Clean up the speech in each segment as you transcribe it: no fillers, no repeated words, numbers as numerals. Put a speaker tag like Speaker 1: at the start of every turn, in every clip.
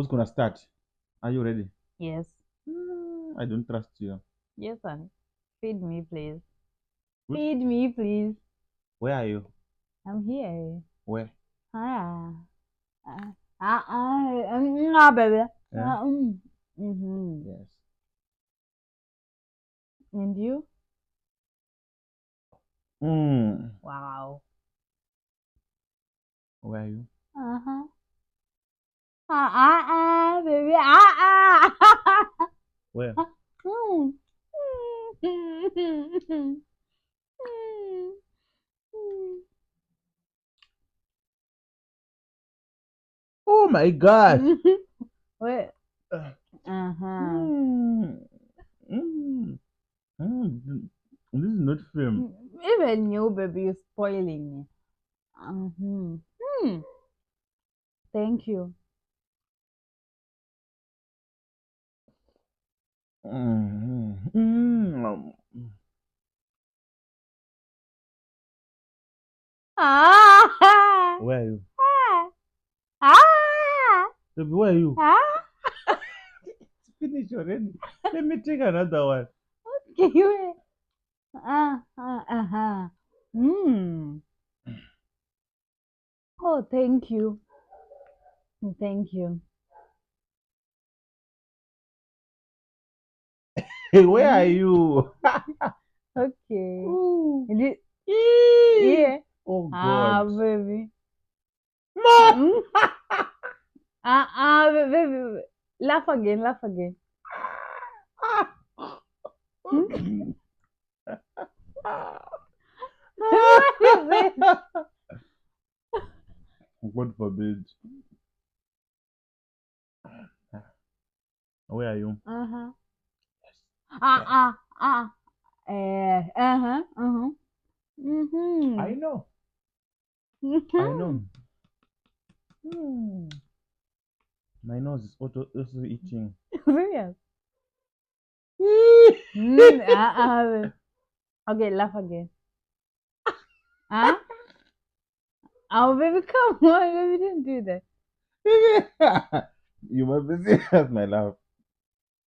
Speaker 1: Who's gonna start? Are you ready?
Speaker 2: Yes.
Speaker 1: I don't trust you.
Speaker 2: Yes, honey. Feed me, please.
Speaker 1: Which?
Speaker 2: Feed me, please.
Speaker 1: Where are you?
Speaker 2: I'm here.
Speaker 1: Where?
Speaker 2: Ah. Baby.
Speaker 1: Yeah.
Speaker 2: Mm-hmm.
Speaker 1: Yes.
Speaker 2: And you?
Speaker 1: Mm.
Speaker 2: Wow.
Speaker 1: Where are you?
Speaker 2: Uh-huh. Baby. Ah.
Speaker 1: Where?
Speaker 2: Mm.
Speaker 1: Oh my God.
Speaker 2: Wait.
Speaker 1: Uh,
Speaker 2: Uh-huh.
Speaker 1: mm. Mm. Mm. This is not film.
Speaker 2: Even you, baby, you're spoiling me. Mm-hmm. Thank you.
Speaker 1: Mm. Mm.
Speaker 2: Ah!
Speaker 1: Where are you?
Speaker 2: Ah!
Speaker 1: Baby, where are you?
Speaker 2: Ah!
Speaker 1: Finish already. Let me take another one.
Speaker 2: Okay, wait. Uh-huh. Mm. Oh, thank you. Thank you.
Speaker 1: Hey, where are
Speaker 2: Mm.
Speaker 1: you?
Speaker 2: Okay.
Speaker 1: Ooh.
Speaker 2: Is it-
Speaker 1: Eee.
Speaker 2: Yeah.
Speaker 1: Oh
Speaker 2: Ah,
Speaker 1: God.
Speaker 2: baby.
Speaker 1: Ma!
Speaker 2: Mm. Baby. Laugh again, laugh again. Hmm? What is it?
Speaker 1: God forbid. Where are you?
Speaker 2: Uh-huh.
Speaker 1: Yes.
Speaker 2: Uh-uh. Uh-uh. Uh-huh. Uh-huh.
Speaker 1: I
Speaker 2: Mm-hmm.
Speaker 1: know. I
Speaker 2: Mm-hmm.
Speaker 1: know. Hmm. My nose is also itching.
Speaker 2: Serious. Okay, laugh again. Huh? Oh, baby, come on, baby, didn't do that.
Speaker 1: You must be serious, my love.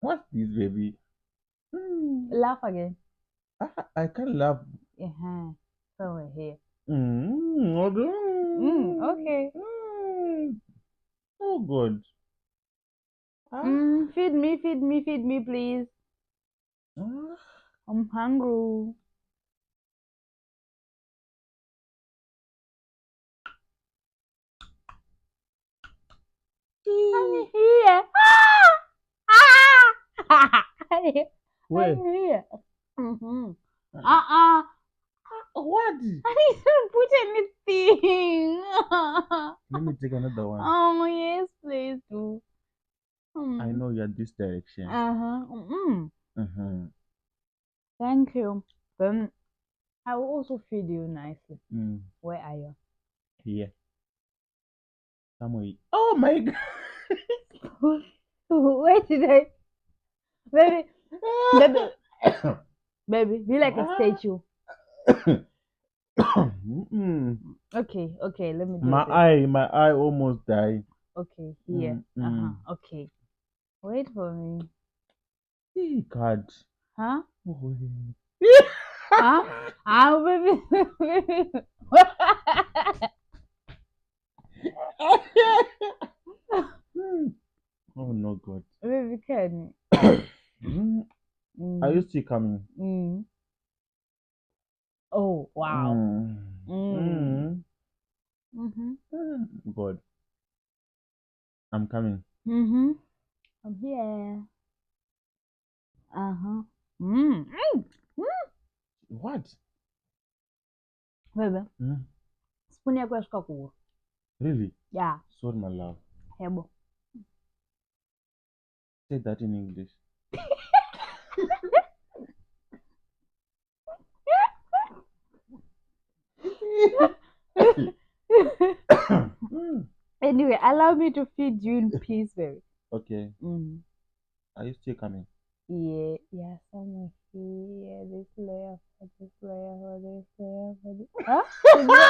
Speaker 1: What's this, baby? Hmm.
Speaker 2: Laugh again.
Speaker 1: I can't laugh.
Speaker 2: Uh-huh. Somewhere here.
Speaker 1: Mm.
Speaker 2: Okay.
Speaker 1: Oh God. Ah.
Speaker 2: Feed me, please.
Speaker 1: Ah.
Speaker 2: I'm hungry. I'm here. Ah! I'm
Speaker 1: Where?
Speaker 2: here. Mm-hmm.
Speaker 1: Ah.
Speaker 2: Uh-uh.
Speaker 1: What?
Speaker 2: I didn't put anything.
Speaker 1: Let me take another one.
Speaker 2: Oh, yes, please do.
Speaker 1: I
Speaker 2: Mm.
Speaker 1: know you're this direction.
Speaker 2: Uh-huh.
Speaker 1: Mm-hmm.
Speaker 2: Thank you. Then I will also feed you nicely.
Speaker 1: Mm.
Speaker 2: Where are you?
Speaker 1: Here. Somewhere. Oh my God.
Speaker 2: Where did I? Baby, baby, baby, be like a statue.
Speaker 1: Mm-mm.
Speaker 2: Okay, let me do
Speaker 1: My
Speaker 2: this.
Speaker 1: eye almost died.
Speaker 2: Okay, here. Uh-huh.
Speaker 1: Mm-mm.
Speaker 2: Okay. Wait for me.
Speaker 1: Hey, God.
Speaker 2: Huh?
Speaker 1: Oh,
Speaker 2: Huh? Baby, baby.
Speaker 1: oh no, God.
Speaker 2: Baby, can.
Speaker 1: Mm. Are you
Speaker 2: Mm,
Speaker 1: still coming?
Speaker 2: mm. Oh, wow.
Speaker 1: Mm.
Speaker 2: Mm.
Speaker 1: Mm.
Speaker 2: Mm-hmm.
Speaker 1: Mm. God, I'm coming.
Speaker 2: Mm-hmm. I'm here. Uh-huh. Mm. Mm.
Speaker 1: What?
Speaker 2: Baby,
Speaker 1: Mm.
Speaker 2: spoon yako yashuka kuwa.
Speaker 1: Really?
Speaker 2: Yeah.
Speaker 1: Sorry, my love.
Speaker 2: Hebo.
Speaker 1: Say that in English. Mm.
Speaker 2: Anyway, allow me to feed you in peace, baby.
Speaker 1: Okay.
Speaker 2: Mm.
Speaker 1: Are you still coming?
Speaker 2: Yeah, yeah, somewhere here. This layer for this layer for this layer for this. Huh? Baby, where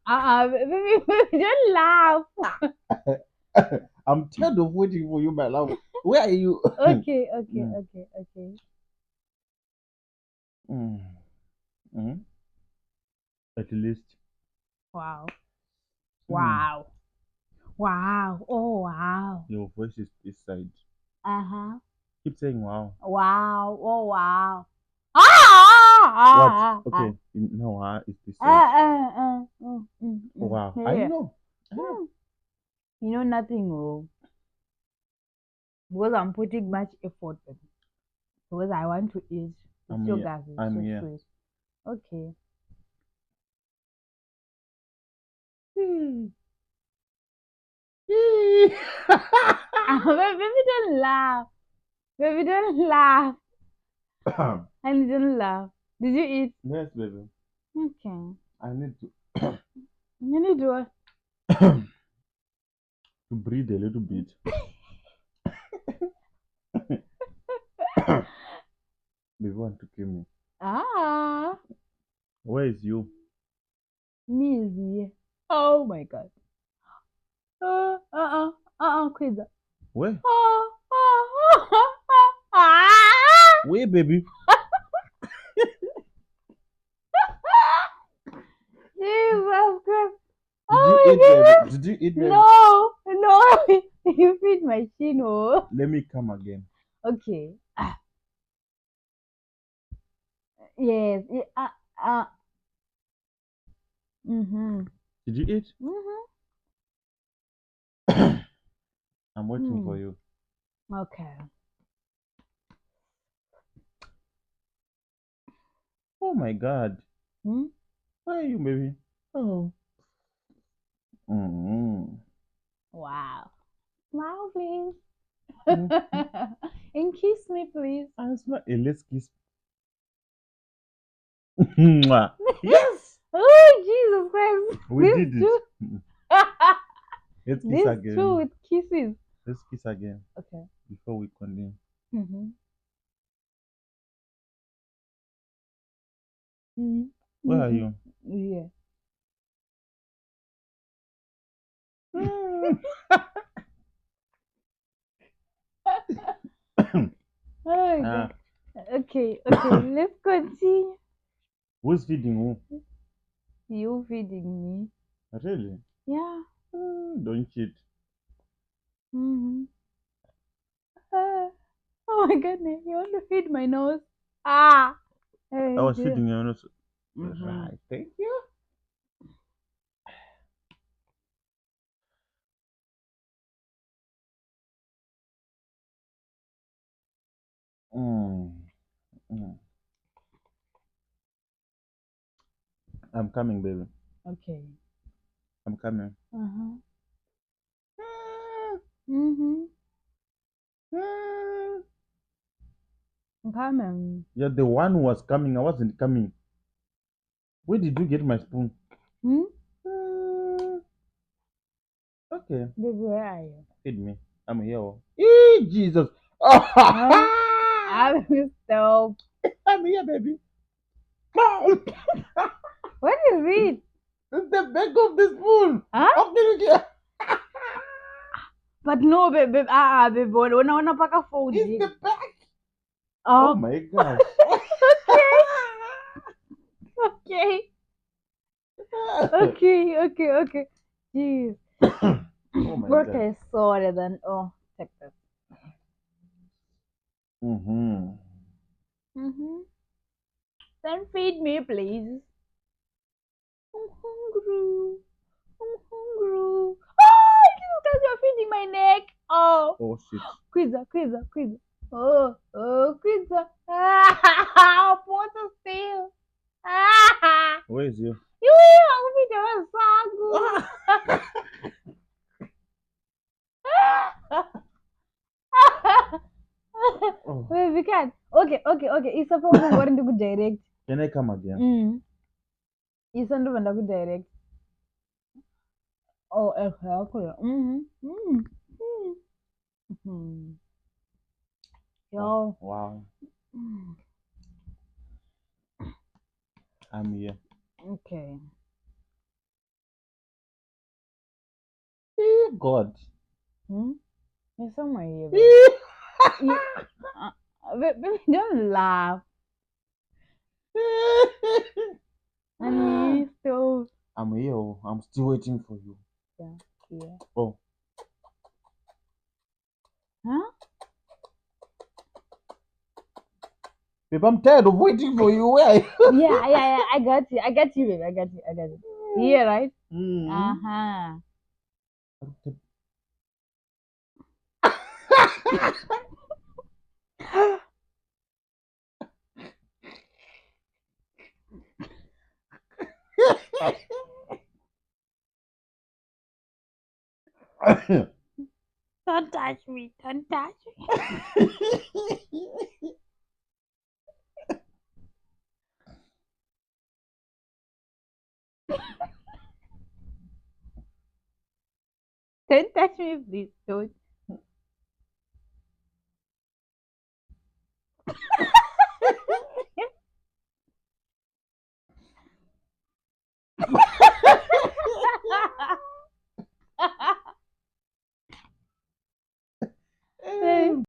Speaker 2: are you? Baby, baby, don't laugh.
Speaker 1: I'm tired of waiting for you, my love. Where are you?
Speaker 2: Okay, okay,
Speaker 1: Mm,
Speaker 2: okay, okay.
Speaker 1: mm, mm. At least.
Speaker 2: Wow.
Speaker 1: Mm.
Speaker 2: Wow. Wow. Oh, wow.
Speaker 1: Your voice is this side.
Speaker 2: Uh-huh.
Speaker 1: Keep saying wow.
Speaker 2: Wow. Oh, wow. Ah!
Speaker 1: What?
Speaker 2: Ah! Ah!
Speaker 1: Okay. No, it's this
Speaker 2: Ah!
Speaker 1: side. Wow. I
Speaker 2: Yeah.
Speaker 1: know. I know.
Speaker 2: Hmm. You know nothing, oh, because I'm putting much effort in it. Because I want to eat. The
Speaker 1: I'm here.
Speaker 2: sugar is
Speaker 1: I'm
Speaker 2: so
Speaker 1: here.
Speaker 2: sweet. Okay.
Speaker 1: Hmm.
Speaker 2: Baby, don't laugh. Baby, don't laugh. And don't laugh. Did you eat?
Speaker 1: Yes, baby.
Speaker 2: Okay.
Speaker 1: I need
Speaker 2: You need to.
Speaker 1: to to breathe a little bit. Baby want to kill me.
Speaker 2: Ah,
Speaker 1: Where is you?
Speaker 2: Mizzy. Oh my God. Quiz.
Speaker 1: Where?
Speaker 2: Ah.
Speaker 1: Where, baby?
Speaker 2: Jesus Christ.
Speaker 1: Did you
Speaker 2: Oh
Speaker 1: eat,
Speaker 2: my
Speaker 1: baby?
Speaker 2: goodness.
Speaker 1: Did you eat, baby?
Speaker 2: No, no. You feed my chino.
Speaker 1: Let me come again.
Speaker 2: Okay. Yes. Mm-hmm.
Speaker 1: Did you eat?
Speaker 2: Mm-hmm.
Speaker 1: I'm waiting for
Speaker 2: Hmm.
Speaker 1: you.
Speaker 2: Okay.
Speaker 1: Oh my God.
Speaker 2: Hmm?
Speaker 1: Where are you, baby? Oh. Mm-hmm.
Speaker 2: Wow. Smile, please.
Speaker 1: Mm-hmm.
Speaker 2: And kiss me, please.
Speaker 1: I smell. Let's kiss. Mwah. Yes,
Speaker 2: Oh, Jesus Christ.
Speaker 1: we
Speaker 2: These
Speaker 1: did it.
Speaker 2: two.
Speaker 1: Let's kiss
Speaker 2: These two
Speaker 1: again.
Speaker 2: with kisses.
Speaker 1: Let's kiss again
Speaker 2: Okay.
Speaker 1: before we continue.
Speaker 2: Mm-hmm. Mm-hmm.
Speaker 1: Where are
Speaker 2: Mm-mm.
Speaker 1: you?
Speaker 2: Yeah.
Speaker 1: Mm.
Speaker 2: Oh my
Speaker 1: Ah,
Speaker 2: God. Okay, okay. Let's continue.
Speaker 1: who's feeding who?
Speaker 2: You feeding me.
Speaker 1: Really?
Speaker 2: Yeah.
Speaker 1: Don't cheat.
Speaker 2: Mm-hmm. Oh my goodness. You want to feed my nose? Ah.
Speaker 1: I
Speaker 2: Hey,
Speaker 1: was
Speaker 2: dear.
Speaker 1: feeding you.
Speaker 2: Mm-hmm.
Speaker 1: Right. Thank you. Mm. Mm. I'm coming, baby.
Speaker 2: Okay.
Speaker 1: I'm coming.
Speaker 2: Uh-huh.
Speaker 1: Mm.
Speaker 2: Mm-hmm.
Speaker 1: Mm.
Speaker 2: Come.
Speaker 1: You're the one who was coming. I wasn't coming. Where did you get my spoon?
Speaker 2: Hmm?
Speaker 1: Mm. Okay.
Speaker 2: Baby, where are you?
Speaker 1: Feed me. I'm here. Jesus.
Speaker 2: Huh? I will stop.
Speaker 1: I'm here, baby. It's
Speaker 2: What is it?
Speaker 1: the back of the spoon.
Speaker 2: Huh?
Speaker 1: How can you get?
Speaker 2: But no, babe, babe, unapaka food.
Speaker 1: It's the back. Oh
Speaker 2: Oh,
Speaker 1: my gosh.
Speaker 2: okay, okay, okay. Jeez.
Speaker 1: Oh my god.
Speaker 2: Okay, sorry then. Oh, take this.
Speaker 1: Mm-hmm.
Speaker 2: Mm-hmm. Then feed me, please. I'm hungry. I'm hungry. Oh, Jesus, you're feeding my neck. Oh,
Speaker 1: Oh shit.
Speaker 2: Quizza. Oh, Quizza. Ah, ponto seu. Ah,
Speaker 1: Where is you?
Speaker 2: you ang video sago.
Speaker 1: Oh.
Speaker 2: Wait, we can. Okay. Isa pa mo ngori ndi ku direct.
Speaker 1: Can I come again?
Speaker 2: Isa ndo vanda ku direct. Oh, exactly. Mhm.
Speaker 1: Wow.
Speaker 2: Yo.
Speaker 1: Wow.
Speaker 2: Mm.
Speaker 1: I'm here.
Speaker 2: Okay.
Speaker 1: God.
Speaker 2: Hmm? You're somewhere here, baby. You, baby, don't laugh. Honey, so
Speaker 1: I'm here. I'm still waiting for you.
Speaker 2: yeah, yeah.
Speaker 1: Oh,
Speaker 2: Huh?
Speaker 1: babe, I'm tired of waiting for you. Where are you?
Speaker 2: Yeah. I got you. I got you, baby. I got you. I got you. Yeah, right?
Speaker 1: Mm.
Speaker 2: Uh-huh. Don't touch me. Don't touch me. Don't touch me, please. Don't.